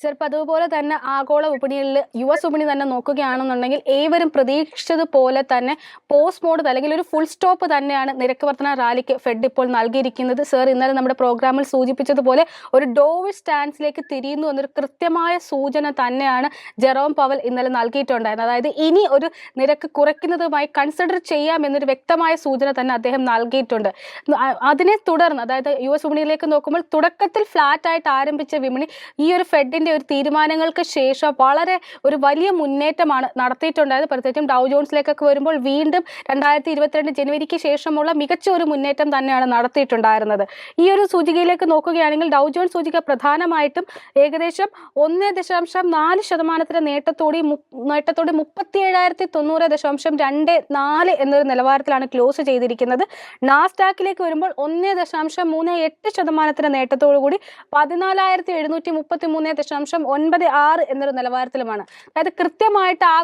Sir, അതുപോലെ തന്നെ ആഗോള വിപണികളിൽ US വിപണി തന്നെ നോക്കുകയാണെന്നുണ്ടെങ്കിൽ ഏവരും പ്രതീക്ഷിച്ചതുപോലെ തന്നെ പോസ്റ്റ് മോഡ് അല്ലെങ്കിൽ ഒരു ഫുൾ സ്റ്റോപ്പ് തന്നെയാണ് നിരക്ക് വർധന റാലിക്ക് ഫെഡ് ഇപ്പോൾ നൽകിയിരിക്കുന്നത്. സർ, ഇന്നലെ നമ്മുടെ പ്രോഗ്രാമിൽ സൂചിപ്പിച്ചതുപോലെ ഒരു ഡോവിഷ് സ്റ്റാൻസിലേക്ക് തിരിയുന്നു എന്നൊരു കൃത്യമായ സൂചന തന്നെയാണ് ജെറോം പവൽ ഇന്നലെ നൽകിയിട്ടുണ്ടായിരുന്നത്. അതായത് ഇനി ഒരു നിരക്ക് കുറയ്ക്കുന്നതുമായി കൺസിഡർ ചെയ്യാം എന്നൊരു വ്യക്തമായ സൂചന തന്നെ അദ്ദേഹം നൽകിയിട്ടുണ്ട്. അതിനെ തുടർന്ന് അതായത് US വിപണിയിലേക്ക് നോക്കുമ്പോൾ തുടക്കത്തിൽ ഫ്ലാറ്റ് ആയിട്ട് ആരംഭിച്ച വിപണി ഈ ഒരു ഫെഡിന്റെ ഒരു തീരുമാനങ്ങൾക്ക് ശേഷം വളരെ ഒരു വലിയ മുന്നേറ്റമാണ് നടത്തിയിട്ടുണ്ടായത്. പ്രത്യേകിച്ചും ഡൗ ജോൺസിലേക്കൊക്കെ വരുമ്പോൾ വീണ്ടും 2022 ജനുവരിക്ക് ശേഷമുള്ള മികച്ച ഒരു മുന്നേറ്റം തന്നെയാണ് നടത്തിയിട്ടുണ്ടായിരുന്നത്. ഈ ഒരു സൂചികയിലേക്ക് നോക്കുകയാണെങ്കിൽ ഡൗ ജോൺസ് സൂചിക പ്രധാനമായിട്ടും ഏകദേശം 1.4% നേട്ടത്തോടെ 37,900.24 എന്നൊരു നിലവാരത്തിലാണ് ക്ലോസ് ചെയ്തിരിക്കുന്നത്. നാസ്ഡാക്കിലേക്ക് വരുമ്പോൾ 1.38% നേട്ടത്തോടു കൂടി 14,733.96 എന്നൊരു നിലവാരത്തിലുമാണ്. അതായത് കൃത്യമായിട്ട് ആ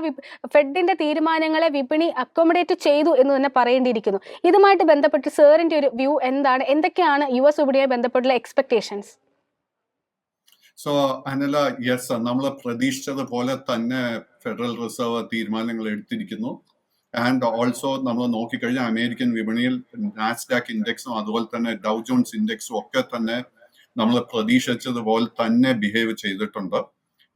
ഫെഡിന്റെ തീരുമാനങ്ങളെ വിപണി അക്കോമഡേറ്റ് ചെയ്തു എന്ന് തന്നെ പറയേണ്ടിയിരിക്കുന്നു. ഇതുമായിട്ട് ബന്ധപ്പെട്ട് സാറിന്റെ ഒരു വ്യൂ എന്താണ്? എന്തൊക്കെയാണ് US വിപണിയുമായി ബന്ധപ്പെട്ടുള്ള എക്സ്പെക്ടേഷൻസ്? സോ അനല, യെസ്, നമ്മൾ പ്രതീക്ഷിച്ചതുപോലെ തന്നെ ഫെഡറൽ റിസർവ് തീരുമാനങ്ങൾ എടുത്തിരിക്കുന്നു. ആൻഡ് ഓൾസോ നമ്മൾ നോക്കിക്കഴിഞ്ഞാൽ അമേരിക്കൻ വിപണിയിൽ നാസ്ഡാക്ക് ഇൻഡെക്സും അതുപോലെ തന്നെ ഡൗ ജോൺസ് ഇൻഡെക്സും ഒക്കെ തന്നെ നമ്മൾ പ്രതീക്ഷിച്ചതുപോലെ തന്നെ ബിഹേവ് ചെയ്തിട്ടുണ്ട്.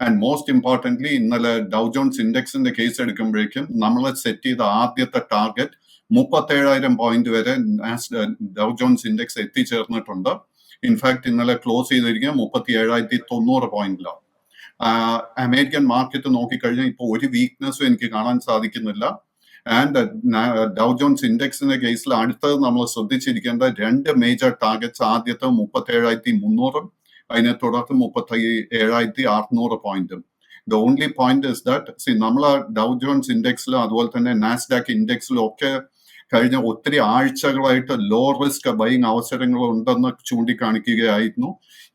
ആൻഡ് മോസ്റ്റ് ഇമ്പോർട്ടൻ്റ്ലി ഇന്നലെ ഡൗ ജോൺസ് ഇൻഡെക്സിന്റെ കേസ് എടുക്കുമ്പോഴേക്കും നമ്മൾ സെറ്റ് ചെയ്ത ആദ്യത്തെ ടാർഗറ്റ് 37,000 പോയിന്റ് വരെ ഡൗ ജോൺസ് ഇൻഡെക്സ് എത്തിച്ചേർന്നിട്ടുണ്ട്. ഇൻഫാക്ട് ഇന്നലെ ക്ലോസ് ചെയ്തിരിക്കുന്നത് 37,900 പോയിന്റിലാണ്. അമേരിക്കൻ മാർക്കറ്റ് നോക്കിക്കഴിഞ്ഞാൽ ഇപ്പോൾ ഒരു വീക്ക്നെസ്സും എനിക്ക് കാണാൻ സാധിക്കുന്നില്ല. ആൻഡ് ഡൗ ജോൺസ് ഇൻഡെക്സിന്റെ കേസിൽ അടുത്തത് നമ്മൾ ശ്രദ്ധിച്ചിരിക്കേണ്ട 2 മേജർ ടാർഗറ്റ്സ്. ആദ്യത്തെ 37,300, അതിനെ തുടർന്ന് 37,600 പോയിന്റും. The only point is that നമ്മൾ ഡൗ ജോൺസ് ഇൻഡെക്സിലും അതുപോലെ തന്നെ നാസ്ഡാക്ക് ഇൻഡെക്സിലും ഒക്കെ കഴിഞ്ഞ ഒത്തിരി ആഴ്ചകളായിട്ട് ലോ റിസ്ക് ബൈയിങ് അവസരങ്ങൾ ഉണ്ടെന്ന് ചൂണ്ടിക്കാണിക്കുകയായിരുന്നു.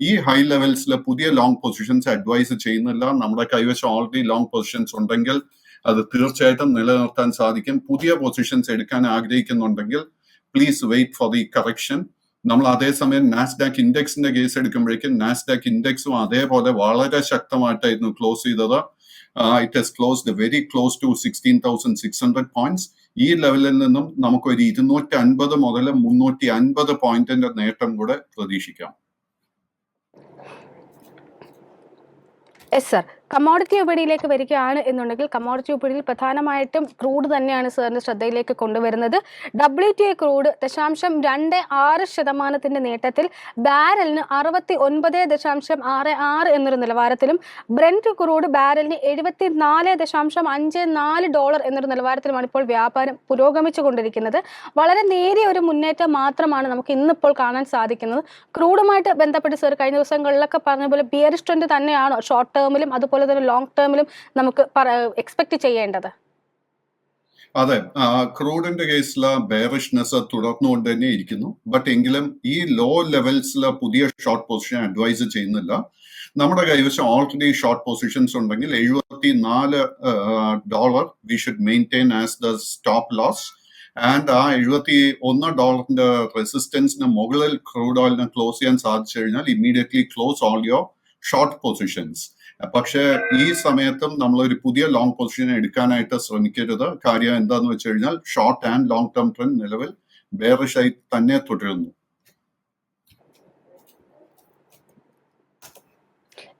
ഈ ഹൈ ലെവൽസിലെ പുതിയ ലോങ് പൊസിഷൻസ് അഡ്വൈസ് ചെയ്യുന്നില്ല. നമ്മുടെ കൈവശം ഓൾറെഡി ലോങ് പൊസിഷൻസ് ഉണ്ടെങ്കിൽ അത് തീർച്ചയായിട്ടും നിലനിർത്താൻ സാധിക്കും. പുതിയ പൊസിഷൻസ് എടുക്കാൻ ആഗ്രഹിക്കുന്നുണ്ടെങ്കിൽ please wait for the correction. നമ്മൾ അതേസമയം നാസ്ഡാക്ക് ഇൻഡെക്സിന്റെ കേസ് എടുക്കുമ്പോഴേക്കും നാസ്ഡാക്ക് ഇൻഡെക്സും അതേപോലെ വളരെ ശക്തമായിട്ടായിരുന്നു ക്ലോസ് ചെയ്തത്. It has closed very close to 16,600 points. ഈ ലെവലിൽ നിന്നും നമുക്കൊരു 250 മുതൽ 350 പോയിന്റിന്റെ നേട്ടം കൂടെ പ്രതീക്ഷിക്കാം. യെസ് സർ, കമ്മോഡിറ്റി വിപണിയിലേക്ക് വരികയാണ് എന്നുണ്ടെങ്കിൽ കമ്മോഡിറ്റി വിപണിയിൽ പ്രധാനമായിട്ടും ക്രൂഡ് തന്നെയാണ് സാറിന്റെ ശ്രദ്ധയിലേക്ക് കൊണ്ടുവരുന്നത്. WTI ക്രൂഡ് 0.26% നേട്ടത്തിൽ ബാരലിന് 69.66 എന്നൊരു നിലവാരത്തിലും ബ്രെന്റ് ക്രൂഡ് ബാരലിന് $74.54 എന്നൊരു നിലവാരത്തിലുമാണ് ഇപ്പോൾ വ്യാപാരം പുരോഗമിച്ചു കൊണ്ടിരിക്കുന്നത്. വളരെ നേരിയ ഒരു മുന്നേറ്റം മാത്രമാണ് നമുക്ക് ഇന്നിപ്പോൾ കാണാൻ സാധിക്കുന്നത്. ക്രൂഡുമായിട്ട് ബന്ധപ്പെട്ട് സാർ കഴിഞ്ഞ ദിവസങ്ങളിലൊക്കെ പറഞ്ഞ പോലെ ബിയറിഷ് ട്രെൻഡ് തന്നെയാണോ ഷോർട്ട് ടേമിലും അതുപോലെ തന്നെ ലോങ് ടേമിലും നമുക്ക് എക്സ്പെക്ട് ചെയ്യേണ്ടത്? അതെ, ക്രൂഡിന്റെ കേസിൽ ബെയറിഷ്നെസ് തുടർന്നുകൊണ്ട് തന്നെ ഇരിക്കുന്നു. ബട്ട് എങ്കിലും ഈ ലോ ലെവൽസിൽ പുതിയ ഷോർട്ട് പൊസിഷൻ അഡ്വൈസ് ചെയ്യുന്നില്ല. നമ്മുടെ കൈവശം ഓൾറെഡി ഷോർട്ട് പൊസിഷൻസ് ഉണ്ടെങ്കിൽ $74 we should maintain as the stop loss. And ആ $71 റെസിസ്റ്റൻസിന് മുകളിൽ ക്രൂഡ് ഓയിലിന് ക്ലോസ് ചെയ്യാൻ സാധിച്ചു കഴിഞ്ഞാൽ immediately close all your short positions. പക്ഷെ ഈ സമയത്തും നമ്മളൊരു പുതിയ ലോങ് പൊസിഷൻ എടുക്കാനായിട്ട് ശ്രമിക്കരുത്. കാര്യം എന്താന്ന് വെച്ച് കഴിഞ്ഞാൽ short and long term trend നിലവിൽ ബെയറിഷ് ആയി തന്നെ തുടരുന്നു.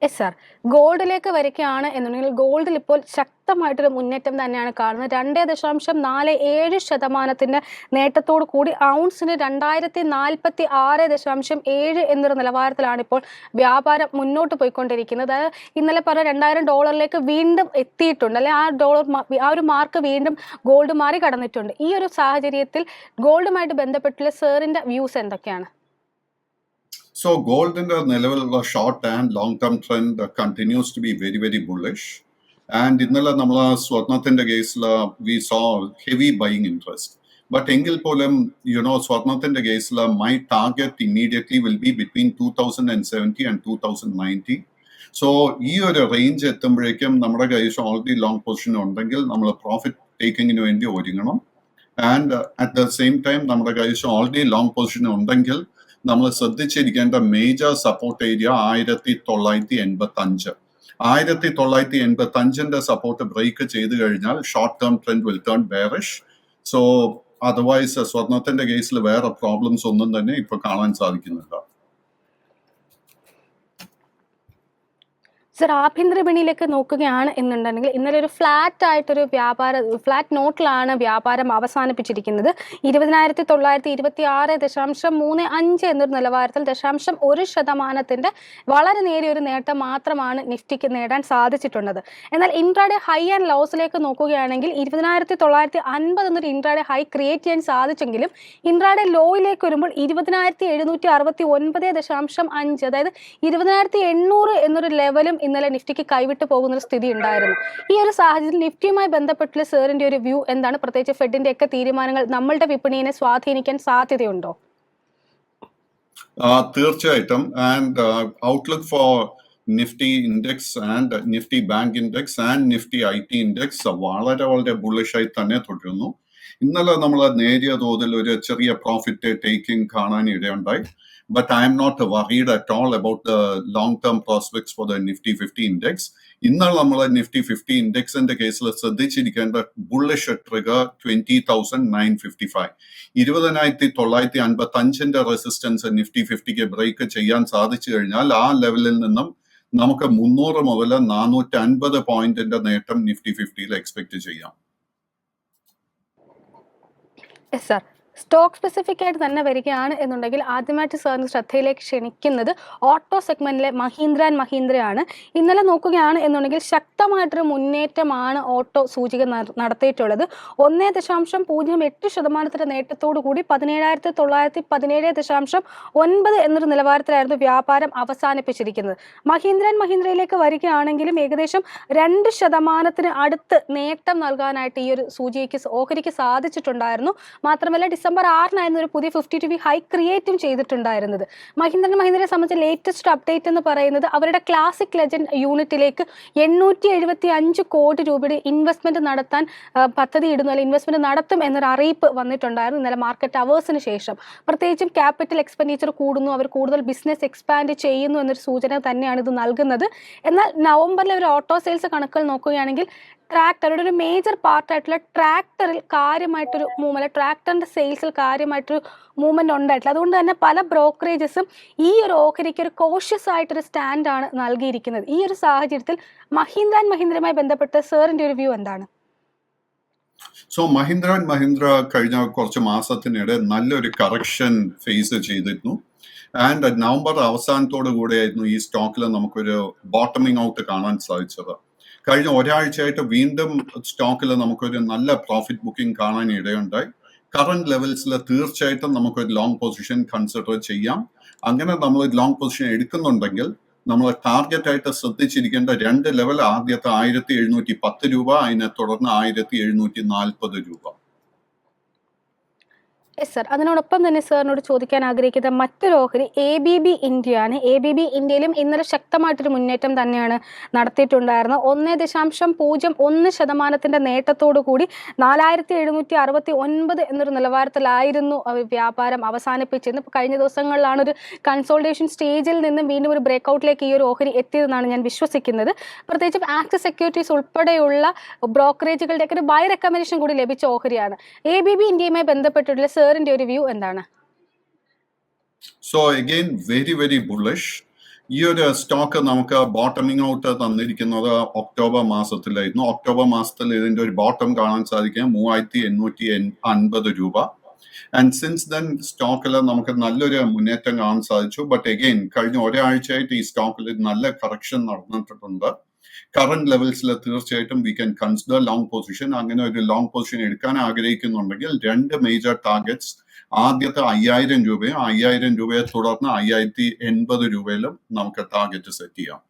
യെസ് സാർ, ഗോൾഡിലേക്ക് വരികയാണ് എന്നുണ്ടെങ്കിൽ ഗോൾഡിൽ ഇപ്പോൾ ശക്തമായിട്ടൊരു മുന്നേറ്റം തന്നെയാണ് കാണുന്നത്. 2.47% നേട്ടത്തോടു കൂടി ഔൺസിന് 2046.7 എന്നൊരു നിലവാരത്തിലാണ് ഇപ്പോൾ വ്യാപാരം മുന്നോട്ട് പോയിക്കൊണ്ടിരിക്കുന്നത്. ഇന്നലെ പറഞ്ഞ $2,000 വീണ്ടും എത്തിയിട്ടുണ്ട്, അല്ലെ ആ ഒരു മാർക്ക് വീണ്ടും ഗോൾഡ് മറികടന്നിട്ടുണ്ട്. ഈ ഒരു സാഹചര്യത്തിൽ ഗോൾഡുമായിട്ട് ബന്ധപ്പെട്ടുള്ള സാറിന്റെ വ്യൂസ് എന്തൊക്കെയാണ്? So gold in the level of short and long term trend continues to be very, very bullish. And ഇന്നലെ നമ്മൾ സ്വർണത്തിന്റെ കേസിൽ we saw heavy buying interest. But എങ്കിൽ പോലും സ്വർണത്തിന്റെ കേസിൽ my target immediately will be between 2070 and 2090. So ഈ ഒരു റേഞ്ച് എത്തുമ്പോഴേക്കും നമ്മുടെ കൈവശം ഓൾറെഡി ലോങ് പൊസിഷൻ ഉണ്ടെങ്കിൽ നമ്മൾ പ്രോഫിറ്റ് ടേക്കിങ്ങിന് വേണ്ടി ഒരുങ്ങണം. And at the same time നമ്മുടെ കൈവശം ഓൾറെഡി ലോങ് പൊസിഷൻ ഉണ്ടെങ്കിൽ നമ്മൾ ശ്രദ്ധിച്ചിരിക്കേണ്ട major support area 1985. 1985 support break ചെയ്ത് കഴിഞ്ഞാൽ short term trend will turn bearish. So otherwise സ്വർണത്തിന്റെ കേസിൽ വേറെ പ്രോബ്ലംസ് ഒന്നും തന്നെ ഇപ്പൊ കാണാൻ സാധിക്കുന്നില്ല. സർ, ആഭ്യന്തര വിപണിയിലേക്ക് നോക്കുകയാണ് എന്നുണ്ടെങ്കിൽ ഇന്നലെ ഒരു ഫ്ലാറ്റ് നോട്ടിലാണ് വ്യാപാരം അവസാനിപ്പിച്ചിരിക്കുന്നത്. 20,926.35 എന്നൊരു നിലവാരത്തിൽ 0.1% വളരെ നേരിയൊരു നേട്ടം മാത്രമാണ് നിഫ്റ്റിക്ക് നേടാൻ സാധിച്ചിട്ടുള്ളത്. എന്നാൽ ഇൻട്രാഡേ ഹൈ ആൻഡ് ലോസിലേക്ക് നോക്കുകയാണെങ്കിൽ 20,950 എന്നൊരു ഇൻട്രാഡേ ഹൈ ക്രിയേറ്റ് ചെയ്യാൻ സാധിച്ചെങ്കിലും ഇൻട്രാഡേ ലോയിലേക്ക് വരുമ്പോൾ 20,769.5, അതായത് 20,800 എന്നൊരു ലെവലും ഇന്നലെ നിഫ്റ്റിക്ക് കൈവിട്ട് പോകുന്ന ഒരു സ്ഥിതി ഉണ്ടായിരുന്നു. ഈ ഒരു സാഹചര്യത്തിൽ നിഫ്റ്റിയുമായി ബന്ധപ്പെട്ടുള്ള സാറിന്റെ ഒരു വ്യൂ എന്താണ്? പ്രത്യേകിച്ച് ഫെഡിന്റെ ഒക്കെ തീരുമാനങ്ങൾ നമ്മളുടെ വിപണിയെ സ്വാധീനിക്കാൻ സാധ്യതയുണ്ടോ? തീർച്ചയായിട്ടും. And outlook for Nifty index and Nifty bank index and Nifty IT index വളരെ വളരെ ബുള്ളിഷായി തന്നെ തുടരുന്നു. ഇന്നലെ നമ്മൾ നേരിയ തോതിൽ ഒരു ചെറിയ പ്രോഫിറ്റ് ടേക്കിംഗ് കാണാൻ ഇടയുണ്ടായി. But I am not worried at all about the long-term prospects for the Nifty 50 index. ഇന്നാൾ നമ്മൾ നിഫ്റ്റി 50 ഇൻഡെക്സിന്റെ കേസിൽ ശ്രദ്ധിച്ചിരിക്കേണ്ട ബുള്ളിഷ് ട്രിഗർ 20,955. 20,955 റെസിസ്റ്റൻസ് നിഫ്റ്റി 50ക്ക് ബ്രേക്ക് ചെയ്യാൻ സാധിച്ചു കഴിഞ്ഞാൽ ആ ലെവലിൽ നിന്നും നമുക്ക് 300 മുതൽ 450 പോയിന്റിന്റെ നേട്ടം നിഫ്റ്റി 50യിൽ എക്സ്പെക്ട് ചെയ്യാം. സർ, സ്റ്റോക്ക് സ്പെസിഫിക് ആയിട്ട് തന്നെ വരികയാണ് എന്നുണ്ടെങ്കിൽ ആദ്യമായിട്ട് സാറിന് ശ്രദ്ധയിലേക്ക് ക്ഷണിക്കുന്നത് ഓട്ടോ സെഗ്മെന്റിലെ മഹീന്ദ്ര ആൻഡ് മഹീന്ദ്രയാണ്. ഇന്നലെ നോക്കുകയാണ് എന്നുണ്ടെങ്കിൽ ശക്തമായിട്ടൊരു മുന്നേറ്റമാണ് ഓട്ടോ സൂചിക നടത്തിയിട്ടുള്ളത്. 1.08% നേട്ടത്തോടു കൂടി 17,917.9 എന്നൊരു നിലവാരത്തിലായിരുന്നു വ്യാപാരം അവസാനിപ്പിച്ചിരിക്കുന്നത്. മഹീന്ദ്ര ആൻഡ് മഹീന്ദ്രയിലേക്ക് വരികയാണെങ്കിലും ഏകദേശം 2% അടുത്ത് നേട്ടം നൽകാനായിട്ട് ഈ ഒരു ഓഹരിക്ക് സാധിച്ചിട്ടുണ്ടായിരുന്നു. മാത്രമല്ല ഡിസംബർ 6 ഒരു പുതിയ 52 ഹൈ ക്രിയേറ്റും ചെയ്തിട്ടുണ്ടായിരുന്നത്. മഹീന്ദ്രയെ സംബന്ധിച്ച് ലേറ്റസ്റ്റ് അപ്ഡേറ്റ് എന്ന് പറയുന്നത് അവരുടെ ക്ലാസിക് ലെജൻഡ് യൂണിറ്റിലേക്ക് 875 കോടി രൂപയുടെ ഇൻവെസ്റ്റ്മെന്റ് നടത്താൻ പദ്ധതി ഇടുന്നു, അല്ലെങ്കിൽ ഇൻവെസ്റ്റ്മെന്റ് നടത്തും എന്നൊരു അറിയിപ്പ് വന്നിട്ടുണ്ടായിരുന്നു ഇന്നലെ മാർക്കറ്റ് അവേഴ്സിന് ശേഷം. പ്രത്യേകിച്ചും ക്യാപിറ്റൽ എക്സ്പെൻഡിച്ചർ കൂടുന്നു, അവർ കൂടുതൽ ബിസിനസ് എക്സ്പാൻഡ് ചെയ്യുന്നു എന്നൊരു സൂചന തന്നെയാണ് ഇത് നൽകുന്നത്. എന്നാൽ നവംബറിലെ ഒരു ഓട്ടോ സെയിൽസ് കണക്കുകൾ നോക്കുകയാണെങ്കിൽ ട്രാക്ടറുടെ ഒരു മേജർ പാർട്ടായിട്ടുള്ള ട്രാക്ടറിൽ കാര്യമായിട്ടൊരു മൂവ്മെന്റ്, ട്രാക്ടറിന്റെ സെയിൽസിൽ കാര്യമായിട്ടൊരു മൂവ്മെന്റ് ഉണ്ടായിട്ടില്ല. അതുകൊണ്ട് തന്നെ പല ബ്രോക്കറേജസും ഈ ഒരു ഓഹരിക്ക് ഒരു കോഷ്യസ് ആയിട്ടൊരു സ്റ്റാൻഡാണ് നൽകിയിരിക്കുന്നത്. ഈ ഒരു സാഹചര്യത്തിൽ മഹീന്ദ്ര ആൻഡ് മഹീന്ദ്രയുമായി ബന്ധപ്പെട്ട് സാറിന്റെ ഒരു വ്യൂ എന്താണ്? സോ മഹീന്ദ്ര ആൻഡ് മഹീന്ദ്ര കഴിഞ്ഞ കുറച്ച് മാസത്തിനിടെ നല്ലൊരു കറക്ഷൻ ഫേസ് ചെയ്തിരുന്നു. ആൻഡ് നവംബർ അവസാനത്തോടു കൂടെയായിരുന്നു ഈ സ്റ്റോക്കിൽ നമുക്കൊരു ബോട്ടമിംഗ് ഔട്ട് കാണാൻ സാധിച്ചത്. കഴിഞ്ഞ ഒരാഴ്ചയായിട്ട് വീണ്ടും സ്റ്റോക്കിൽ നമുക്കൊരു നല്ല പ്രോഫിറ്റ് ബുക്കിംഗ് കാണാൻ ഇടയുണ്ടായി. കറന്റ് ലെവൽസിൽ തീർച്ചയായിട്ടും നമുക്കൊരു ലോങ് പൊസിഷൻ കൺസിഡർ ചെയ്യാം. അങ്ങനെ നമ്മൾ ലോങ് പൊസിഷൻ എടുക്കുന്നുണ്ടെങ്കിൽ നമ്മൾ ടാർഗറ്റ് ആയിട്ട് ശ്രദ്ധിച്ചിരിക്കേണ്ട 2 ലെവൽ, ആദ്യത്തെ 1,710 രൂപ, അതിനെ തുടർന്ന് 1,740 രൂപ. യെസ് സർ, അതിനോടൊപ്പം തന്നെ സാറിനോട് ചോദിക്കാൻ ആഗ്രഹിക്കുന്ന മറ്റൊരു ഓഹരി ABB ഇന്ത്യയാണ്. ABB ഇന്ത്യയിലും ഇന്നലെ ശക്തമായിട്ടൊരു മുന്നേറ്റം തന്നെയാണ് നടത്തിയിട്ടുണ്ടായിരുന്നത്. 1.01% നേട്ടത്തോടു കൂടി 4,769 എന്നൊരു നിലവാരത്തിലായിരുന്നു വ്യാപാരം അവസാനിപ്പിച്ചിരുന്നത്. കഴിഞ്ഞ ദിവസങ്ങളിലാണ് ഒരു കൺസോൾട്ടേഷൻ സ്റ്റേജിൽ നിന്നും വീണ്ടും ഒരു ബ്രേക്ക്ഔട്ടിലേക്ക് ഈ ഒരു ഓഹരി എത്തിയതെന്നാണ് ഞാൻ വിശ്വസിക്കുന്നത്. പ്രത്യേകിച്ചും ആക്സിസ് സെക്യൂരിറ്റീസ് ഉൾപ്പെടെയുള്ള ബ്രോക്കറേജുകളുടെ ഒക്കെ ഒരു ബൈ റെക്കമെൻഡേഷൻ കൂടി ലഭിച്ച ഓഹരിയാണ്. ABB ഇന്ത്യയുമായി ബന്ധപ്പെട്ടുള്ള സാറിന്റെ ഒരു വ്യൂ എന്താണ്? So again very bullish. ഈ ഒരു സ്റ്റോക്ക് നമുക്ക് ബോട്ടമിംഗ് ഔട്ട് തന്നിരിക്കുന്നത് ഒക്ടോബർ മാസത്തിലായിരുന്നു. ഒക്ടോബർ മാസത്തിൽ ഇതിന്റെ ഒരു ബോട്ടം കാണാൻ സാധിക്കുക 3,850 രൂപ. ആൻഡ് സിൻസ് ദെൻ സ്റ്റോക്കിൽ നമുക്ക് നല്ലൊരു മുന്നേറ്റം കാണാൻ സാധിച്ചു. ബട്ട് അഗൈൻ കഴിഞ്ഞ ഒരാഴ്ചയായിട്ട് ഈ സ്റ്റോക്കിൽ നല്ല കറക്ഷൻ നടന്നിട്ടുണ്ട്. കറന്റ് ലെവൽസിൽ തീർച്ചയായിട്ടും we can consider long position. അങ്ങനെ ഒരു ലോങ് പൊസിഷൻ എടുക്കാൻ ആഗ്രഹിക്കുന്നുണ്ടെങ്കിൽ 2 മേജർ ടാർഗറ്റ്സ്, ആദ്യത്തെ 5,000 രൂപയും 5,000 രൂപയെ തുടർന്ന് 5,080 രൂപയിലും നമുക്ക് ടാർഗറ്റ് സെറ്റ് ചെയ്യാം.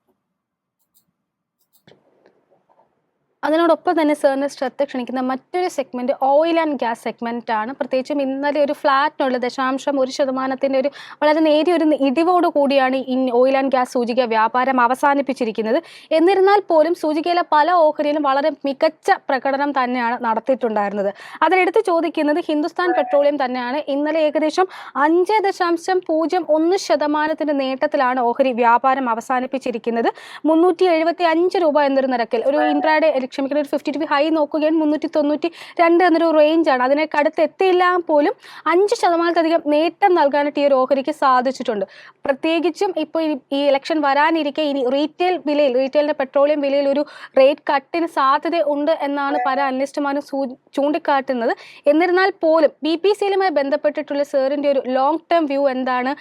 അതിനോടൊപ്പം തന്നെ സാറിന് ശ്രദ്ധ ക്ഷണിക്കുന്ന മറ്റൊരു segment oil and gas segment ആണ്. പ്രത്യേകിച്ചും ഇന്നലെ ഒരു ഫ്ലാറ്റിനുള്ള 0.1% ഒരു വളരെ നേരിയ ഒരു ഇടിവോട് കൂടിയാണ് ഈ ഓയിൽ ആൻഡ് ഗ്യാസ് സൂചിക വ്യാപാരം അവസാനിപ്പിച്ചിരിക്കുന്നത്. എന്നിരുന്നാൽ പോലും സൂചികയിലെ പല ഓഹരിയിലും വളരെ മികച്ച പ്രകടനം തന്നെയാണ് നടത്തിയിട്ടുണ്ടായിരുന്നത്. അതിലെടുത്ത് ചോദിക്കുന്നത് ഹിന്ദുസ്ഥാൻ പെട്രോളിയം തന്നെയാണ്. ഇന്നലെ ഏകദേശം 5.01% നേട്ടത്തിലാണ് ഓഹരി വ്യാപാരം അവസാനിപ്പിച്ചിരിക്കുന്നത്. 375 രൂപ എന്നൊരു നിരക്കിൽ ഒരു ഇൻട്രാഡേ ക്ഷമിക്കുന്ന ഒരു 52 ഹൈ നോക്കുകയും 392 എന്നൊരു റേഞ്ചാണ്. അതിനേക്കടുത്ത് എത്തിയില്ല പോലും 5% നേട്ടം നൽകാനായിട്ട് ഈ ഒരു ഓഹരിക്ക് സാധിച്ചിട്ടുണ്ട്. പ്രത്യേകിച്ചും ഇപ്പോൾ ഈ ഇലക്ഷൻ വരാനിരിക്കെ ഇനി റീറ്റെയിലിന്റെ പെട്രോളിയം വിലയിൽ ഒരു റേറ്റ് കട്ടിന് സാധ്യത ഉണ്ട് എന്നാണ് പല അനലിസ്റ്റുമാരും ചൂണ്ടിക്കാട്ടുന്നത്. എന്നിരുന്നാൽ പോലും BPCLുമായി ബന്ധപ്പെട്ടിട്ടുള്ള സാറിന്റെ ഒരു ലോങ് ടേം വ്യൂ എന്താണ്?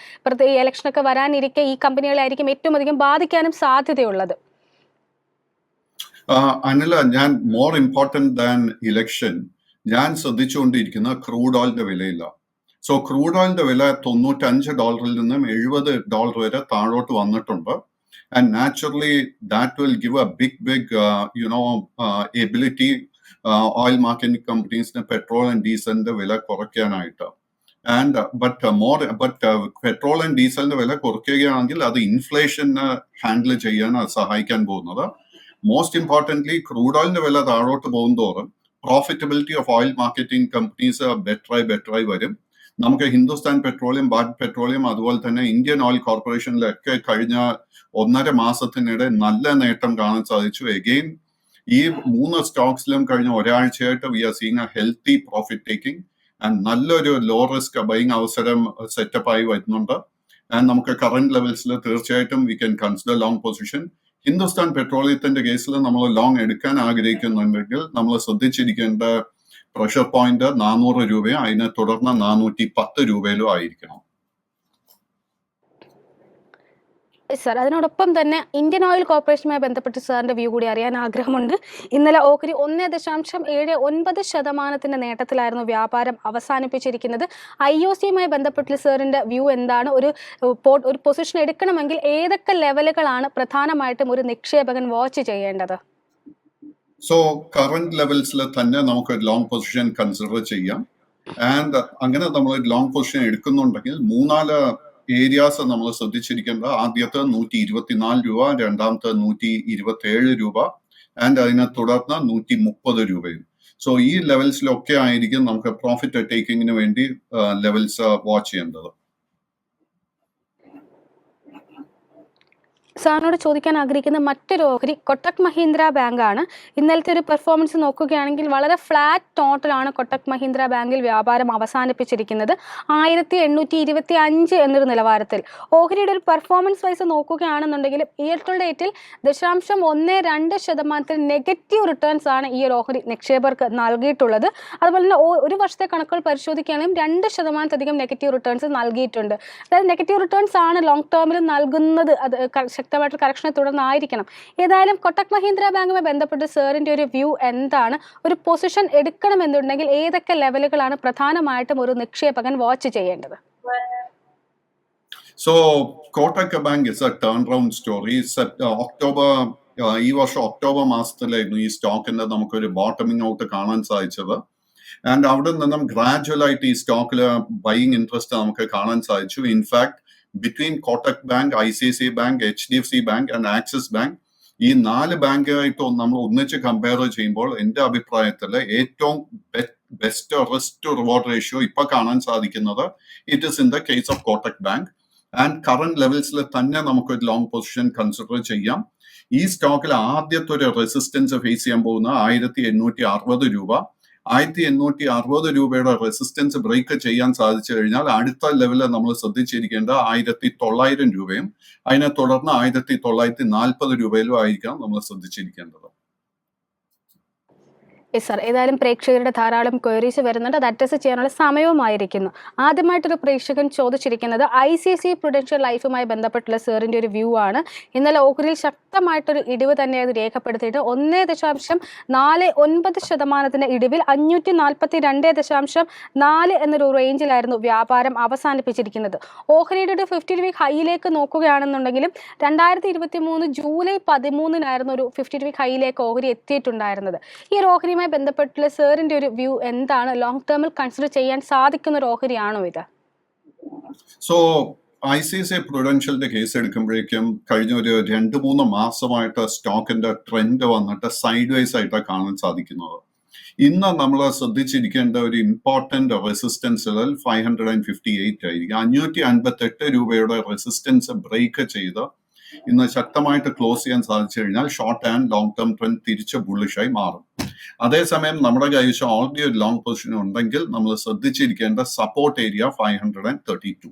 ഈ ഇലക്ഷനൊക്കെ വരാനിരിക്കെ ഈ കമ്പനികളായിരിക്കും ഏറ്റവും അധികം ബാധിക്കാനും സാധ്യതയുള്ളത്. അനില, ഞാൻ മോർ ഇമ്പോർട്ടന്റ് ദാൻ ഇലക്ഷൻ ഞാൻ ശ്രദ്ധിച്ചുകൊണ്ടിരിക്കുന്ന ക്രൂഡ് ഓയിലിന്റെ വിലയില്ല. സോ ക്രൂഡ് ഓയിലിന്റെ വില $95 നിന്നും $70 വരെ താഴോട്ട് വന്നിട്ടുണ്ട്. And naturally that will give a big ability oil marketing കമ്പനീസിന് പെട്രോൾ ആൻഡ് ഡീസലിന്റെ വില കുറയ്ക്കാനായിട്ട്. ബട്ട് പെട്രോൾ ആൻഡ് ഡീസലിന്റെ വില കുറയ്ക്കുകയാണെങ്കിൽ അത് ഇൻഫ്ലേഷന് ഹാൻഡിൽ ചെയ്യാൻ സഹായിക്കാൻ പോകുന്നത്. മോസ്റ്റ് ഇമ്പോർട്ടൻ്റ്ലി ക്രൂഡ് ഓയിലിന്റെ വില താഴോട്ട് പോകുന്തോറും profitability of oil marketing companies ബെറ്ററായി വരും. നമുക്ക് ഹിന്ദുസ്ഥാൻ പെട്രോളിയം, ഭാരത് പെട്രോളിയം, അതുപോലെ തന്നെ ഇന്ത്യൻ ഓയിൽ കോർപ്പറേഷനിലൊക്കെ കഴിഞ്ഞ 1.5 മാസത്തിനിടെ നല്ല നേട്ടം കാണാൻ സാധിച്ചു. എഗെയിൻ ഈ 3 സ്റ്റോക്സിലും കഴിഞ്ഞ ഒരാഴ്ചയായിട്ട് we are seeing a healthy profit taking and നല്ലൊരു ലോ റിസ്ക് ബൈങ് അവസരം സെറ്റപ്പായി വരുന്നുണ്ട്. ആൻഡ് നമുക്ക് കറന്റ് ലെവൽസിൽ തീർച്ചയായിട്ടും we can consider long position. Hindustan പെട്രോളിയത്തിന്റെ കേസിൽ നമ്മൾ ലോങ് എടുക്കാൻ ആഗ്രഹിക്കുന്നുണ്ടെങ്കിൽ നമ്മൾ ശ്രദ്ധിച്ചിരിക്കേണ്ട പ്രഷർ പോയിന്റ് 400 രൂപയോ അതിനെ തുടർന്ന് 410 രൂപയിലോ ആയിരിക്കണം. സാർ, അതിനോടൊപ്പം തന്നെ ഇന്ത്യൻ ഓയിൽ കോർപ്പറേഷനുമായി ബന്ധപ്പെട്ട് സാറിന്റെ വ്യൂ കൂടി അറിയാൻ ആഗ്രഹമുണ്ട്. ഇന്നലെ ഓഹരി 1.79% നേട്ടത്തിലായിരുന്നു വ്യാപാരം അവസാനിപ്പിച്ചിരിക്കുന്നത്. IOCയുമായി ബന്ധപ്പെട്ട് സാറിന്റെ വ്യൂ എന്താണ്? ഒരു പൊസിഷൻ എടുക്കണമെങ്കിൽ ഏതൊക്കെ ലെവലുകളാണ് പ്രധാനമായിട്ടും ഒരു നിക്ഷേപകൻ വാച്ച് ചെയ്യേണ്ടത്? സോ കറന്റ് ലെവൽസിൽ തന്നെ നമുക്ക് ലോങ് പൊസിഷൻ കൺസിഡർ ചെയ്യാം. ആൻഡ് അങ്ങനെ നമ്മൾ ലോങ് പൊസിഷൻ എടുക്കുന്നുണ്ടെങ്കിൽ 3-4 ഏരിയാസ് നമ്മൾ ശ്രദ്ധിച്ചിരിക്കേണ്ടത്. ആദ്യത്തെ 124 രൂപ, രണ്ടാമത്തെ 127 രൂപ, ആൻഡ് അതിനെ തുടർന്ന് 130 രൂപയും. സോ ഈ ലെവൽസിലൊക്കെ ആയിരിക്കും നമുക്ക് പ്രോഫിറ്റ് ടേക്കിങ്ങിന് വേണ്ടി ലെവൽസ് വാച്ച് ചെയ്യേണ്ടത്. സാറിനോട് ചോദിക്കാൻ ആഗ്രഹിക്കുന്ന മറ്റൊരു ഓഹരി കൊട്ടക് മഹീന്ദ്ര ബാങ്ക് ആണ്. ഇന്നലത്തെ ഒരു പെർഫോമൻസ് നോക്കുകയാണെങ്കിൽ വളരെ ഫ്ലാറ്റ് ടോട്ടലാണ് കൊട്ടക് മഹീന്ദ്ര ബാങ്കിൽ വ്യാപാരം അവസാനിപ്പിച്ചിരിക്കുന്നത്. 1825 എന്നൊരു നിലവാരത്തിൽ. ഓഹരിയുടെ ഒരു പെർഫോമൻസ് വൈസ് നോക്കുകയാണെന്നുണ്ടെങ്കിൽ ഇയർ ടു ഡേറ്റിൽ 0.12% നെഗറ്റീവ് റിട്ടേൺസ് ആണ് ഈ ഒരു ഓഹരി നിക്ഷേപകർക്ക് നൽകിയിട്ടുള്ളത്. അതുപോലെ തന്നെ ഒരു വർഷത്തെ കണക്കുകൾ പരിശോധിക്കുകയാണെങ്കിൽ 2% നെഗറ്റീവ് റിട്ടേൺസ് നൽകിയിട്ടുണ്ട്. അതായത് നെഗറ്റീവ് റിട്ടേൺസ് ആണ് ലോങ് ടേമിൽ നൽകുന്നത്. അത് ശക്തമായിട്ടുള്ള കറക്ഷനെ തുടർന്നായിരിക്കണം. ഏതായാലും കൊട്ടക് മഹീന്ദ്ര ബാങ്കുമായി ബന്ധപ്പെട്ട് സാറിന്റെ ഒരു വ്യൂ എന്താണ്? ഒരു പൊസിഷൻ എടുക്കണമെന്നുണ്ടെങ്കിൽ ഏതൊക്കെ ലെവലുകളാണ് പ്രധാനമായിട്ടും ഒരു നിക്ഷേപകൻ വാച്ച് ചെയ്യേണ്ടത്? So Kotak bank is A turn round story. ഈ വർഷം ഒക്ടോബർ മാസത്തിലായിരുന്നു ഈ സ്റ്റോക്കിന്റെ നമുക്കൊരു ബോട്ടമിംഗ് ഔട്ട് കാണാൻ സാധിച്ചത്. ആൻഡ് അവിടെ നിന്നും ഗ്രാജുവൽ ആയിട്ട് ഈ സ്റ്റോക്കിൽ ബൈയിങ് ഇൻട്രസ്റ്റ് നമുക്ക് കാണാൻ സാധിച്ചു. In fact between Kotak bank, ICICI bank, HDFC bank and axis bank, ഈ 4 ബാങ്കുമായിട്ട് നമ്മൾ ഒന്നിച്ച് കമ്പയർ ചെയ്യുമ്പോൾ എൻ്റെ അഭിപ്രായത്തിൽ ഏറ്റവും best risk to reward ratio ഇപ്പൊ കാണാൻ സാധിക്കുന്നത് it is in the case of Kotak bank. And current ലെവൽസിൽ തന്നെ നമുക്ക് ഒരു ലോങ് പൊസിഷൻ കൺസിഡർ ചെയ്യാം. ഈ സ്റ്റോക്കിൽ ആദ്യത്തെ ഒരു റെസിസ്റ്റൻസ് ഫേസ് ചെയ്യാൻ പോകുന്ന 1860 രൂപ. 1860 രൂപയുടെ റെസിസ്റ്റൻസ് ബ്രേക്ക് ചെയ്യാൻ സാധിച്ചു കഴിഞ്ഞാൽ അടുത്ത ലെവലിൽ നമ്മൾ ശ്രദ്ധിച്ചിരിക്കേണ്ട 1900 രൂപയും അതിനെ തുടർന്ന് 1940 രൂപയിലും ആയിരിക്കണം നമ്മൾ ശ്രദ്ധിച്ചിരിക്കേണ്ടത്. യെസ് സർ, ഏതായാലും പ്രേക്ഷകരുടെ ധാരാളം ക്വയറീസ് വരുന്നുണ്ട്, അത് അഡ്രസ്സ് ചെയ്യാനുള്ള സമയവുമായിരിക്കുന്നു. ആദ്യമായിട്ടൊരു പ്രേക്ഷകൻ ചോദിച്ചിരിക്കുന്നത് ICICI Prudential ലൈഫുമായി ബന്ധപ്പെട്ടുള്ള സാറിൻ്റെ ഒരു വ്യൂ ആണ്. ഇന്നലെ ഓഹരിയിൽ ശക്തമായിട്ടൊരു ഇടിവ് തന്നെയാണ് രേഖപ്പെടുത്തിയിട്ട് 1.49% ഇടിവിൽ 542.4 എന്നൊരു റേഞ്ചിലായിരുന്നു വ്യാപാരം അവസാനിപ്പിച്ചിരിക്കുന്നത്. ഓഹരിയുടെ ഒരു 52 വീക്ക് ഹൈയിലേക്ക് നോക്കുകയാണെന്നുണ്ടെങ്കിലും 2023 ജൂലൈ 13 ഒരു 52 വീക്ക് ഹൈയിലേക്ക് ഓഹരി എത്തിയിട്ടുണ്ടായിരുന്നത്. ഈ ഒരു ഓഹരിയുമായി ബന്ധപ്പെട്ടുള്ള സാറിന്റെ ഒരു വ്യൂ എന്താണ്? ലോങ് ടേമിൽ കൺസിഡർ ചെയ്യാൻ സാധിക്കുന്ന ഒരു ഓഹരിയാണോ ഇത്? സോ ICICI Prudentialന്റെ കേസ് എടുക്കുമ്പോഴേക്കും കഴിഞ്ഞ ഒരു 2-3 മാസമായിട്ട് സ്റ്റോക്കിന്റെ ട്രെൻഡ് വന്നിട്ട് സൈഡ് വൈസ് ആയിട്ടാണ് കാണാൻ സാധിക്കുന്നത്. ഇന്ന് നമ്മൾ ശ്രദ്ധിച്ചിരിക്കേണ്ട ഒരു ഇമ്പോർട്ടന്റ് റെസിസ്റ്റൻസ് ലെവൽ 558 ആയിരിക്കും. 558 രൂപയുടെ റെസിസ്റ്റൻസ് ബ്രേക്ക് ചെയ്ത് ഇന്ന് ശക്തമായിട്ട് ക്ലോസ് ചെയ്യാൻ സാധിച്ചു കഴിഞ്ഞാൽ short and long term trend തിരിച്ച് ബുള്ളിഷായി മാറും. അതേസമയം നമ്മുടെ കൈവശം ഓൾറെഡി ഒരു ലോങ് പൊസിഷൻ ഉണ്ടെങ്കിൽ നമ്മൾ ശ്രദ്ധിച്ചിരിക്കേണ്ട സപ്പോർട്ട് ഏരിയ 532.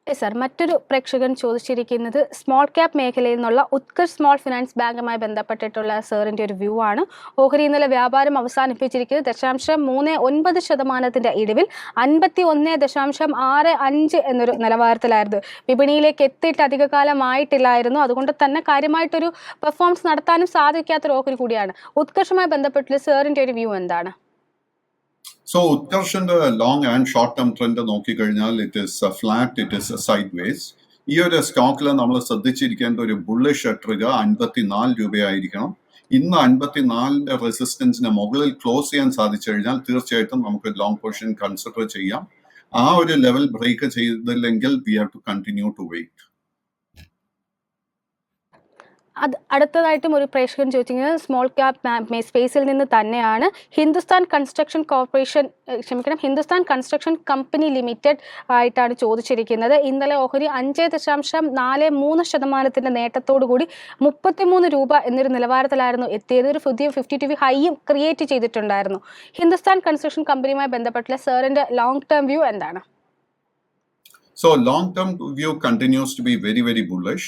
സർ, മറ്റൊരു പ്രേക്ഷകൻ ചോദിച്ചിരിക്കുന്നത് സ്മോൾ ക്യാപ് മേഖലയിൽ നിന്നുള്ള ഉത്കർഷ് സ്മോൾ ഫിനാൻസ് ബാങ്കുമായി ബന്ധപ്പെട്ടിട്ടുള്ള സാറിന്റെ ഒരു വ്യൂ ആണ്. ഓഹരി ഇന്നലെ വ്യാപാരം അവസാനിപ്പിച്ചിരിക്കുന്നത് 0.39% ഇടിവിൽ 51.65 എന്നൊരു നിലവാരത്തിലായിരുന്നു. വിപണിയിലേക്ക് എത്തിയിട്ട് അധികകാലമായിട്ടില്ലായിരുന്നു, അതുകൊണ്ട് തന്നെ കാര്യമായിട്ടൊരു പെർഫോമൻസ് നടത്താനും സാധിക്കാത്തൊരു ഓഹരി കൂടിയാണ്. ഉത്കർഷുമായി ബന്ധപ്പെട്ടുള്ള സാറിന്റെ ഒരു വ്യൂ എന്താണ്? സോ ഉത്കർഷിന്റെ long and short term trend നോക്കിക്കഴിഞ്ഞാൽ it is flat, it is sideways. ഈ ഒരു സ്റ്റോക്കിൽ നമ്മൾ ശ്രദ്ധിച്ചിരിക്കേണ്ട ഒരു ബുള്ളിഷ് ട്രിഗർ 54 രൂപയായിരിക്കണം. ഇന്ന് 54 റെസിസ്റ്റൻസിന് മുകളിൽ ക്ലോസ് ചെയ്യാൻ സാധിച്ചു കഴിഞ്ഞാൽ തീർച്ചയായിട്ടും നമുക്ക് ലോങ് പൊസിഷൻ കൺസിഡർ ചെയ്യാം. ആ ഒരു ലെവൽ ബ്രേക്ക് ചെയ്തില്ലെങ്കിൽ we have to continue to wait. അടുത്തതായിട്ടും ഒരു പ്രേക്ഷകൻ ചോദിച്ചിരിക്കുന്നത് സ്മോൾ ക്യാപ് സ്പേസിൽ നിന്ന് തന്നെയാണ്. ഹിന്ദുസ്ഥാൻ കൺസ്ട്രക്ഷൻ കമ്പനി ലിമിറ്റഡ് ആയിട്ടാണ് ചോദിച്ചിരിക്കുന്നത്. ഇന്നലെ ഓഹരി 5.43% നേട്ടത്തോടുകൂടി 33 രൂപ എന്നൊരു നിലവാരത്തിലായിരുന്നു എത്തിയത്. ഒരു പുതിയ 52 വീക്ക് ഹൈയും ക്രിയേറ്റ് ചെയ്തിട്ടുണ്ടായിരുന്നു. ഹിന്ദുസ്ഥാൻ കൺസ്ട്രക്ഷൻ കമ്പനിയുമായി ബന്ധപ്പെട്ടുള്ള സാറിന്റെ ലോങ് ടേം വ്യൂ എന്താണ്? So long-term view continues to be very, very bullish,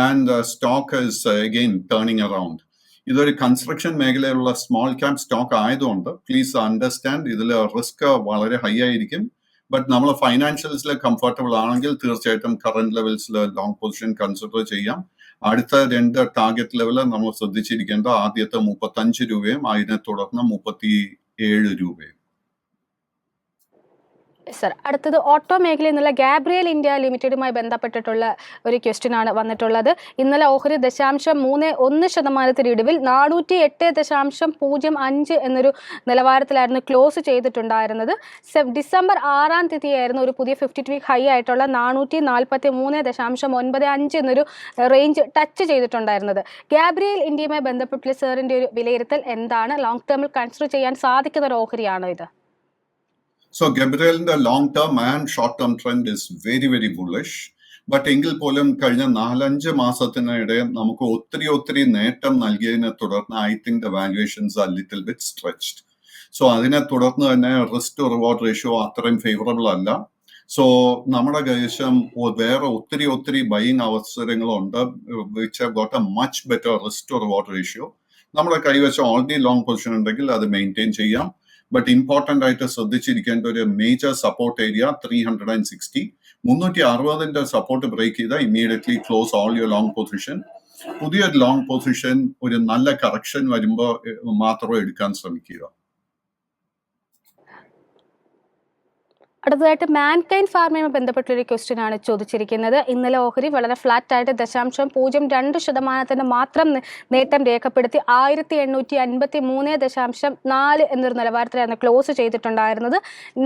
and the stock is again turning around. ഇതൊരു കൺസ്ട്രക്ഷൻ മേഖലയിലുള്ള സ്മോൾ ക്യാപ് സ്റ്റോക്ക് ആയതുകൊണ്ട് പ്ലീസ് അണ്ടർസ്റ്റാൻഡ് ഇതിൽ റിസ്ക് വളരെ ഹൈ ആയിരിക്കും. ബട്ട് നമ്മൾ ഫൈനാൻഷ്യൽസിൽ കംഫർട്ടബിൾ ആണെങ്കിൽ തീർച്ചയായിട്ടും കറന്റ് ലെവൽസിൽ ലോങ് പൊസിഷൻ കൺസിഡർ ചെയ്യാം. അടുത്ത 2 ടാർഗറ്റ് ലെവൽ നമ്മൾ ശ്രദ്ധിച്ചിരിക്കേണ്ട ആദ്യത്തെ 35 രൂപയും അതിനെ തുടർന്ന് 37 രൂപയും. സർ, അടുത്തത് ഓട്ടോ മേഖലയിൽ നിന്നുള്ള ഗാബ്രിയൽ ഇന്ത്യ ലിമിറ്റഡുമായി ബന്ധപ്പെട്ടിട്ടുള്ള ഒരു ക്വസ്റ്റ്യൻ ആണ് വന്നിട്ടുള്ളത്. ഇന്നലെ ഓഹരി 0.31% ഇടിവിൽ 408.05 എന്നൊരു നിലവാരത്തിലായിരുന്നു ക്ലോസ് ചെയ്തിട്ടുണ്ടായിരുന്നത്. ഡിസംബർ 6 ഒരു പുതിയ 52 വീക്ക് ഹൈ ആയിട്ടുള്ള 443.95 എന്നൊരു റേഞ്ച് ടച്ച് ചെയ്തിട്ടുണ്ടായിരുന്നത്. ഗാബ്രിയൽ ഇന്ത്യയുമായി ബന്ധപ്പെട്ടുള്ള സാറിന്റെ ഒരു വിലയിരുത്തൽ എന്താണ്? ലോങ് ടേമിൽ കൺസിഡർ ചെയ്യാൻ സാധിക്കുന്ന ഒരു ഓഹരിയാണോ ഇത്? So Gabriel's long term and short term trend is very, very bullish. But എങ്കിൽ പോലും കഴിഞ്ഞ 4-5 മാസത്തിനിടെ നമുക്ക് ഒത്തിരി നേട്ടം നൽകിയതിനെ തുടർന്ന് I think the valuations are little bit stretched. So അതിനെ തുടർന്ന് തന്നെ റിസ്ക് ടു റിവാർഡ് റേഷ്യോ അത്രയും ഫേവറബിൾ അല്ല. സോ നമ്മുടെ കൈവശം വേറെ ഒത്തിരി ബൈയിങ് അവസരങ്ങളുണ്ട് which have got a much better risk to reward ratio. നമ്മുടെ കൈവശം ഓൾറെഡി ലോങ് പൊസിഷൻ ഉണ്ടെങ്കിൽ അത് മെയിൻറ്റെയിൻ ചെയ്യാം. ബട്ട് ഇമ്പോർട്ടന്റ് ആയിട്ട് ശ്രദ്ധിച്ചിരിക്കേണ്ട ഒരു major support area 360. 360 support break ചെയ്താൽ immediately close all your long position. പുതിയൊരു ലോങ് പൊസിഷൻ ഒരു നല്ല കറക്ഷൻ വരുമ്പോൾ മാത്രമേ എടുക്കാൻ ശ്രമിക്കുക. അടുത്തതായിട്ട് മാൻകൈൻഡ് ഫാർമയുമായി ബന്ധപ്പെട്ടൊരു ക്വസ്റ്റ്യൻ ആണ് ചോദിച്ചിരിക്കുന്നത്. ഇന്നലെ ഓഹരി വളരെ ഫ്ലാറ്റ് ആയിട്ട് 0.02% മാത്രം നേട്ടം രേഖപ്പെടുത്തി 1853.4 എന്നൊരു നിലവാരത്തിലായിരുന്നു ക്ലോസ് ചെയ്തിട്ടുണ്ടായിരുന്നത്.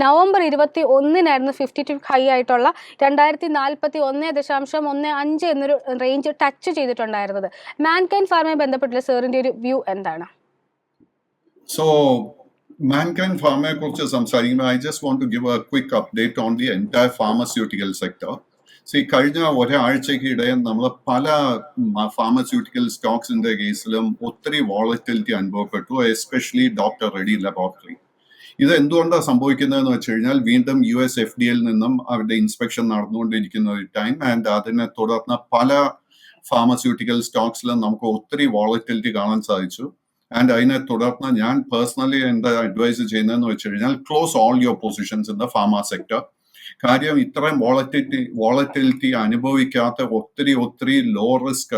നവംബർ 21 52 ഹൈ ആയിട്ടുള്ള 2041.15 എന്നൊരു റേഞ്ച് ടച്ച് ചെയ്തിട്ടുണ്ടായിരുന്നത്. മാൻകൈൻഡ് ഫാർമയുമായി ബന്ധപ്പെട്ടുള്ള സാറിന്റെ ഒരു വ്യൂ എന്താണ്? സോ Mankind Pharma കുറിച്ച് സംസാരിക്കുമ്പോൾ I just want to give a quick update on the entire pharmaceutical sector. കഴിഞ്ഞ ഒരാഴ്ചക്കിടെ നമ്മൾ പല ഫാർമസ്യൂട്ടിക്കൽ സ്റ്റോക്സിന്റെ കേസിലും ഒത്തിരി വോളറ്റിലിറ്റി അനുഭവപ്പെട്ടു, എസ്പെഷ്യലി ഡോക്ടർ റെഡി ലബോറട്ടറി. ഇത് എന്തുകൊണ്ടാണ് സംഭവിക്കുന്നതെന്ന് വെച്ച് കഴിഞ്ഞാൽ വീണ്ടും US FDA നിന്നും അവരുടെ ഇൻസ്പെക്ഷൻ നടന്നുകൊണ്ടിരിക്കുന്ന ഒരു ടൈം ആൻഡ് അതിനെ തുടർന്ന് പല ഫാർമസ്യൂട്ടിക്കൽ സ്റ്റോക്സിൽ നമുക്ക് ഒത്തിരി വോളറ്റിലിറ്റി കാണാൻ സാധിച്ചു. ആൻഡ് അതിനെ തുടർന്ന് ഞാൻ പേഴ്സണലി എന്താ അഡ്വൈസ് ചെയ്യുന്നതെന്ന് വെച്ച് കഴിഞ്ഞാൽ close all your positions in the pharma sector. കാര്യം ഇത്രയും വോളറ്റിലിറ്റി അനുഭവിക്കാത്ത ഒത്തിരി low risk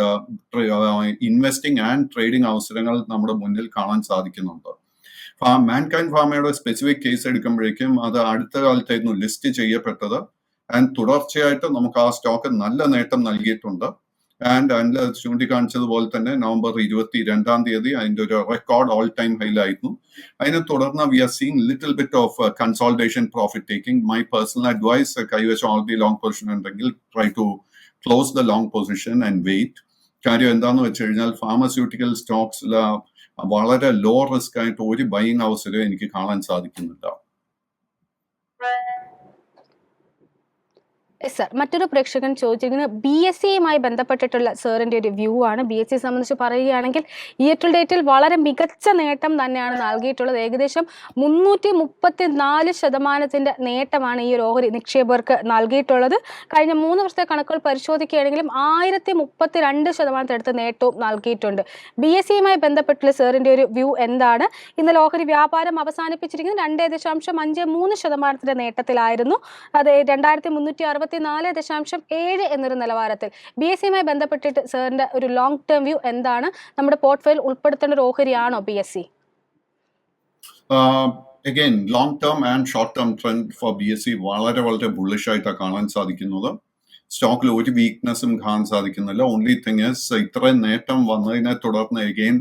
investing and trading അവസരങ്ങൾ നമ്മുടെ മുന്നിൽ കാണാൻ സാധിക്കുന്നുണ്ട്. മാൻകൈൻഡ് ഫാർമയുടെ സ്പെസിഫിക് കേസ് എടുക്കുമ്പോഴേക്കും അത് അടുത്ത കാലത്തായിരുന്നു ലിസ്റ്റ് ചെയ്യപ്പെട്ടത്. ആൻഡ് തുടർച്ചയായിട്ട് നമുക്ക് ആ സ്റ്റോക്ക് നല്ല നേട്ടം നൽകിയിട്ടുണ്ട്. ആൻഡ് അതിൽ ചൂണ്ടിക്കാണിച്ചതുപോലെ തന്നെ നവംബർ 22 അതിന്റെ ഒരു റെക്കോർഡ് ഓൾ ടൈം ഹൈലായിരുന്നു. അതിനെ തുടർന്ന് we are seeing little bit of consolidation profit taking. My personal advice കൈവശം ഓൾറെഡി ലോങ് പൊസിഷൻ ഉണ്ടെങ്കിൽ try to close the long position and wait. കാര്യം എന്താന്ന് വെച്ച് കഴിഞ്ഞാൽ ഫാർമസ്യൂട്ടിക്കൽ സ്റ്റോക്സിൽ വളരെ ലോ റിസ്ക് ആയിട്ട് ഒരു ബൈയിങ് അവസരം എനിക്ക് കാണാൻ സാധിക്കുന്നില്ല. സർ, മറ്റൊരു പ്രേക്ഷകൻ ചോദിച്ചിരിക്കുന്നത് BSCയുമായി ബന്ധപ്പെട്ടിട്ടുള്ള സാറിന്റെ ഒരു വ്യൂ ആണ്. BSC സംബന്ധിച്ച് പറയുകയാണെങ്കിൽ ഇയർ ടു ഡേറ്റിൽ വളരെ മികച്ച നേട്ടം തന്നെയാണ് നൽകിയിട്ടുള്ളത്. ഏകദേശം 334% നേട്ടമാണ് ഈ ഒരു ഓഹരി നിക്ഷേപകർക്ക് നൽകിയിട്ടുള്ളത്. കഴിഞ്ഞ 3 വർഷത്തെ കണക്കുകൾ പരിശോധിക്കുകയാണെങ്കിലും 1032% അടുത്ത് നേട്ടവും നൽകിയിട്ടുണ്ട്. BSCയുമായി ബന്ധപ്പെട്ടുള്ള സാറിന്റെ ഒരു വ്യൂ എന്താണ്? ഇന്നലെ ഓഹരി വ്യാപാരം അവസാനിപ്പിച്ചിരിക്കുന്നത് 2.53% നേട്ടത്തിലായിരുന്നു. അത് 2364.7 എന്നൊരു നിലവാരത്തിൽ. BSCയുമായി ബന്ധപ്പെട്ടിട്ട് സാറിന്റെ ഒരു ലോങ് ടേം വ്യൂ എന്താണ്? നമ്മുടെ പോർട്ട്ഫോളിയോയിൽ ഉൾപ്പെടുത്തേണ്ട ഒരു ഓഹരിയാണോ BSC? Again long term and short term trend for BSC വളരെ ബുള്ളിഷ് ആയിട്ടാണ് കാണാൻ സാധിക്കുന്നത്. സ്റ്റോക്കിൽ ഒരു വീക്ക്നെസ്സും കാണാൻ സാധിക്കുന്നില്ല. ഓൺലി തിങ് ഇസ് ഇത്രയും നേട്ടം വന്നതിനെ തുടർന്ന് അഗെയിൻ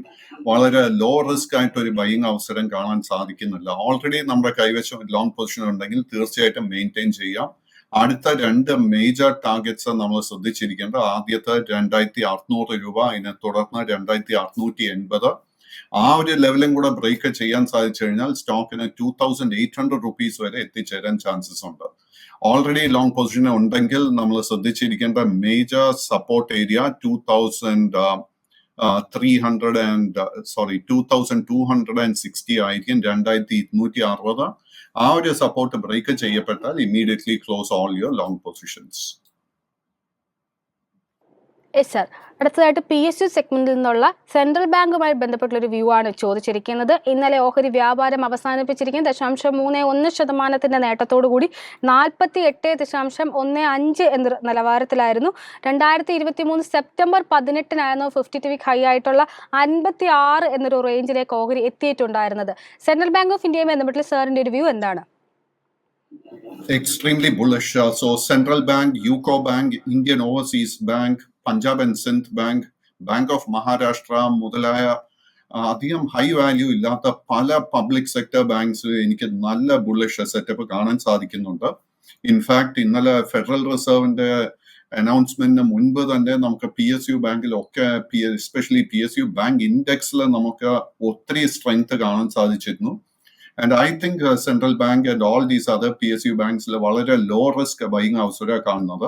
വളരെ ലോ റിസ്ക് ആയിട്ട് ഒരു ബൈയിങ് അവസരം കാണാൻ സാധിക്കുന്നില്ല. ഓൾറെഡി നമ്മുടെ കൈവശം ലോങ് പൊസിഷൻ ഉണ്ടെങ്കിൽ തീർച്ചയായിട്ടും മെയിൻറ്റെയിൻ ചെയ്യാം. അടുത്ത 2 മേജർ ടാർഗറ്റ്സ് നമ്മൾ ശ്രദ്ധിച്ചിരിക്കേണ്ടത്. ആദ്യത്തെ 2600 രൂപ, അതിനെ തുടർന്ന് 2880. ആ ഒരു ലെവലും കൂടെ ബ്രേക്ക് ചെയ്യാൻ സാധിച്ചു കഴിഞ്ഞാൽ സ്റ്റോക്കിന് 2800 rupees വരെ എത്തിച്ചേരാൻ ചാൻസസ് ഉണ്ട്. ഓൾറെഡി ലോങ് പൊസിഷൻ ഉണ്ടെങ്കിൽ നമ്മൾ ശ്രദ്ധിച്ചിരിക്കേണ്ട മേജർ സപ്പോർട്ട് ഏരിയ 2260 ആയിരിക്കും. 2260. ആ ഒരു സപ്പോർട്ട് ബ്രേക്ക് ചെയ്യപ്പെട്ടാൽ immediately close all your long positions. Sir, അടുത്തതായിട്ട് PSU സെഗ്മെന്റിൽ നിന്നുള്ള സെൻട്രൽ ബാങ്കുമായി ബന്ധപ്പെട്ടുള്ള ഒരു വ്യൂ ആണ് ചോദിച്ചിരിക്കുന്നത്. ഇന്നലെ ഓഹരി വ്യാപാരം അവസാനിപ്പിച്ചിരിക്കുന്നത് 0.31% നേട്ടത്തോടു കൂടി 48.15 എന്ന നിലവാരത്തിലായിരുന്നു. 2023 സെപ്റ്റംബർ 18 52 വീക്ക് ഹൈ ആയിട്ടുള്ള 56 എന്നൊരു റേഞ്ചിലേക്ക് ഓഹരി എത്തിയിട്ടുണ്ടായിരുന്നത്. സെൻട്രൽ ബാങ്ക് ഓഫ് ഇന്ത്യയുമായി ബന്ധപ്പെട്ടുള്ള സാറിന്റെ ഒരു വ്യൂ എന്താണ്? Extremely bullish. So Central Bank, UCO Bank, Indian Overseas Bank, Punjab and Sindh Bank, Bank of Maharashtra മുതലായ അധികം ഹൈ വാല്യൂ ഇല്ലാത്ത പല പബ്ലിക് സെക്ടർ ബാങ്ക്സ് എനിക്ക് നല്ല ബുള്ളിഷ് സെറ്റപ്പ് കാണാൻ സാധിക്കുന്നുണ്ട്. ഇൻഫാക്ട് ഇന്നലെ ഫെഡറൽ റിസർവിന്റെ അനൗൺസ്മെന്റിന് മുൻപ് തന്നെ നമുക്ക് PSU ബാങ്കിലൊക്കെ എസ്പെഷ്യലി PSU ബാങ്ക് ഇൻഡെക്സിൽ നമുക്ക് ഒത്തിരി സ്ട്രെങ്ത് കാണാൻ സാധിച്ചിരുന്നു. And I think Central Bank and all these other PSU banks വളരെ ലോ റിസ്ക് ബൈയിങ് അവസരം കാണുന്നത്.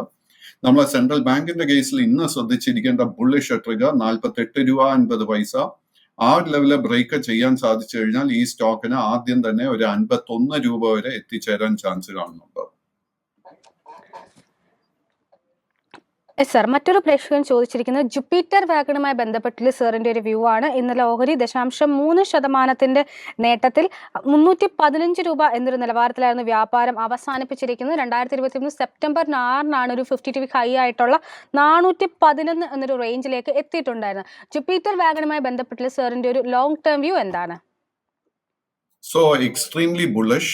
നമ്മളെ സെൻട്രൽ ബാങ്കിന്റെ കേസിൽ ഇന്ന് ശ്രദ്ധിച്ചിരിക്കേണ്ട ബുള്ളിഷ് ട്രിഗർ 48.50 രൂപ. ആ ലെവലിൽ ബ്രേക്ക് ചെയ്യാൻ സാധിച്ചു കഴിഞ്ഞാൽ ഈ സ്റ്റോക്കിന് ആദ്യം തന്നെ ഒരു 51 രൂപ വരെ എത്തിച്ചേരാൻ ചാൻസ് കാണുന്നുണ്ട്. സർ, മറ്റൊരു പ്രേക്ഷകൻ ചോദിച്ചിരിക്കുന്നത് ജുപ്പിറ്റർ വാഗണുമായി ബന്ധപ്പെട്ടുള്ള സാറിന്റെ ഒരു വ്യൂ ആണ്. ഇന്നലെ ഓഹരി 0.3% നേട്ടത്തിൽ 315 രൂപ എന്നൊരു നിലവാരത്തിലായിരുന്നു വ്യാപാരം അവസാനിപ്പിച്ചിരിക്കുന്നത്. 2023 സെപ്റ്റംബർ 6 ഒരു 52 വീക്ക് ഹൈ ആയിട്ടുള്ള 411 എന്നൊരു റേഞ്ചിലേക്ക് എത്തിയിട്ടുണ്ടായിരുന്നു. ജുപ്പിറ്റർ വാഗണുമായി ബന്ധപ്പെട്ടുള്ള സാറിന്റെ ഒരു ലോങ് ടേം വ്യൂ എന്താണ്? So extremely bullish.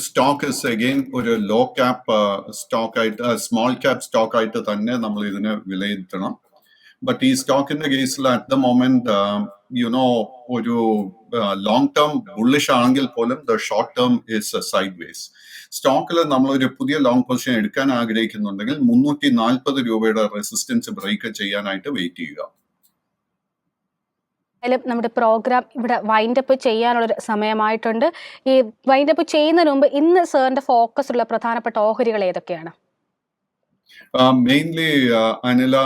Stock is again ഒരു ലോ ക്യാപ്പ് സ്റ്റോക്ക് ആയിട്ട് സ്മോൾ ക്യാപ്പ് സ്റ്റോക്ക് ആയിട്ട് തന്നെ നമ്മൾ ഇതിനെ വിലയിരുത്തണം. ബട്ട് ഈ സ്റ്റോക്കിന്റെ കേസിൽ അറ്റ് ദ മൊമെന്റ് ഒരു ലോങ് ടേം ബുള്ളിഷ് ആണെങ്കിൽ പോലും the short term is side vase. സ്റ്റോക്കിൽ നമ്മളൊരു പുതിയ ലോങ് പൊസിഷൻ എടുക്കാൻ ആഗ്രഹിക്കുന്നുണ്ടെങ്കിൽ 340 രൂപയുടെ റെസിസ്റ്റൻസ് ബ്രേക്ക് ചെയ്യാനായിട്ട് വെയിറ്റ് ചെയ്യുക. നമ്മുടെ പ്രോഗ്രാം ഇവിടെ വൈൻഡ് അപ്പ് ചെയ്യാനുള്ളൊരു സമയമായിട്ടുണ്ട്. ഈ വൈൻഡ് അപ്പ് ചെയ്യുന്നതിന് മുമ്പ് ഇന്ന് സാറിന്റെ ഫോക്കസ് ഉള്ള പ്രധാനപ്പെട്ട ഓഹരികൾ ഏതൊക്കെയാണ്? Mainly Anila,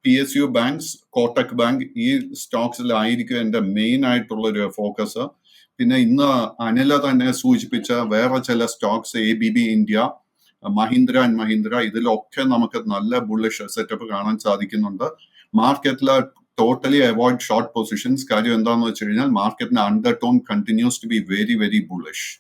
PSU banks, Kotak bank, ഈ സ്റ്റോക്സിലായിരിക്കും എൻ്റെ മെയിൻ ആയിട്ടുള്ളൊരു ഫോക്കസ്. പിന്നെ ഇന്ന് അനില തന്നെ സൂചിപ്പിച്ച വേറെ ചില stocks ABB India, Mahindra and Mahindra, ഇതിലൊക്കെ നമുക്ക് നല്ല ബുള്ളിഷ് സെറ്റപ്പ് കാണാൻ സാധിക്കുന്നുണ്ട്. മാർക്കറ്റിൽ ടോട്ടലി അവോയ്ഡ് ഷോർട്ട് പൊസിഷൻസ്. കാര്യം എന്താണെന്ന് വെച്ച് കഴിഞ്ഞാൽ മാർക്കറ്റിന്റെ under tone continues to be very very bullish.